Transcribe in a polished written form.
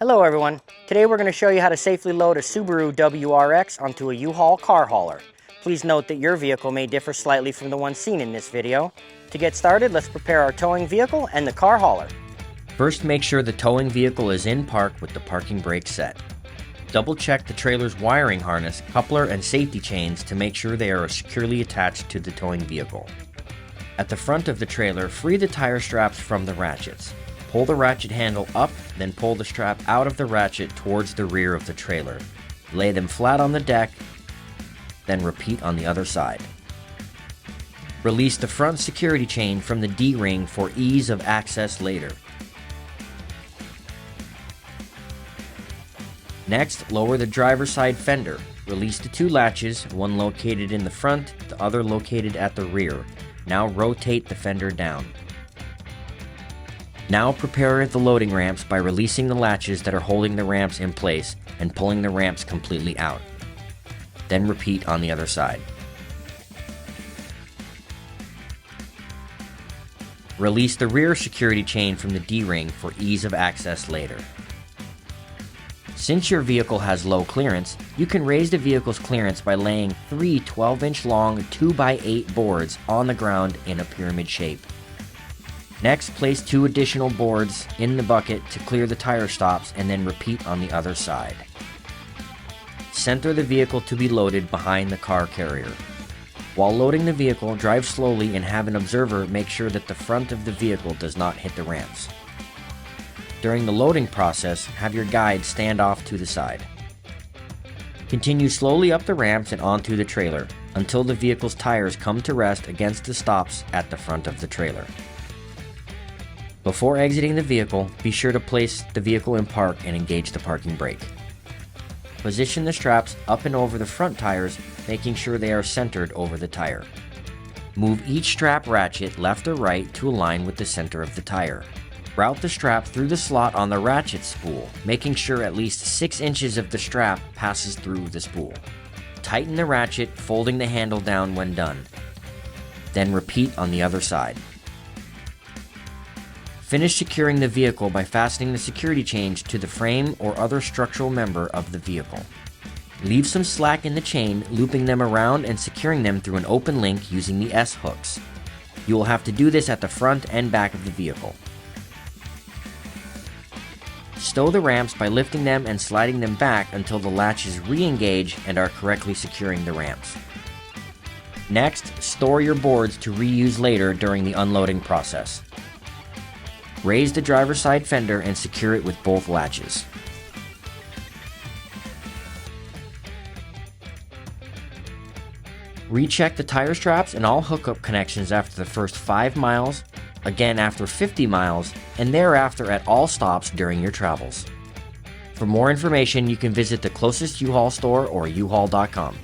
Hello everyone. Today we're going to show you how to safely load a Subaru WRX onto a U-Haul car hauler. Please note that your vehicle may differ slightly from the one seen in this video. To get started, let's prepare our towing vehicle and the car hauler. First, make sure the towing vehicle is in park with the parking brake set. Double check the trailer's wiring harness, coupler, and safety chains to make sure they are securely attached to the towing vehicle. At the front of the trailer, free the tire straps from the ratchets. Pull the ratchet handle up, then pull the strap out of the ratchet towards the rear of the trailer. Lay them flat on the deck, then repeat on the other side. Release the front security chain from the D-ring for ease of access later. Next, lower the driver's side fender. Release the two latches, one located in the front, the other located at the rear. Now rotate the fender down. Now prepare the loading ramps by releasing the latches that are holding the ramps in place and pulling the ramps completely out. Then repeat on the other side. Release the rear security chain from the D-ring for ease of access later. Since your vehicle has low clearance, you can raise the vehicle's clearance by laying 3 12-inch long 2x8 boards on the ground in a pyramid shape. Next, place 2 additional boards in the bucket to clear the tire stops and then repeat on the other side. Center the vehicle to be loaded behind the car carrier. While loading the vehicle, drive slowly and have an observer make sure that the front of the vehicle does not hit the ramps. During the loading process, have your guide stand off to the side. Continue slowly up the ramps and onto the trailer until the vehicle's tires come to rest against the stops at the front of the trailer. Before exiting the vehicle, be sure to place the vehicle in park and engage the parking brake. Position the straps up and over the front tires, making sure they are centered over the tire. Move each strap ratchet left or right to align with the center of the tire. Route the strap through the slot on the ratchet spool, making sure at least 6 inches of the strap passes through the spool. Tighten the ratchet, folding the handle down when done. Then repeat on the other side. Finish securing the vehicle by fastening the security chains to the frame or other structural member of the vehicle. Leave some slack in the chain, looping them around and securing them through an open link using the S-hooks. You will have to do this at the front and back of the vehicle. Stow the ramps by lifting them and sliding them back until the latches re-engage and are correctly securing the ramps. Next, store your boards to reuse later during the unloading process. Raise the driver's side fender and secure it with both latches. Recheck the tire straps and all hookup connections after the first 5 miles, again after 50 miles, and thereafter at all stops during your travels. For more information, you can visit the closest U-Haul store or uhaul.com.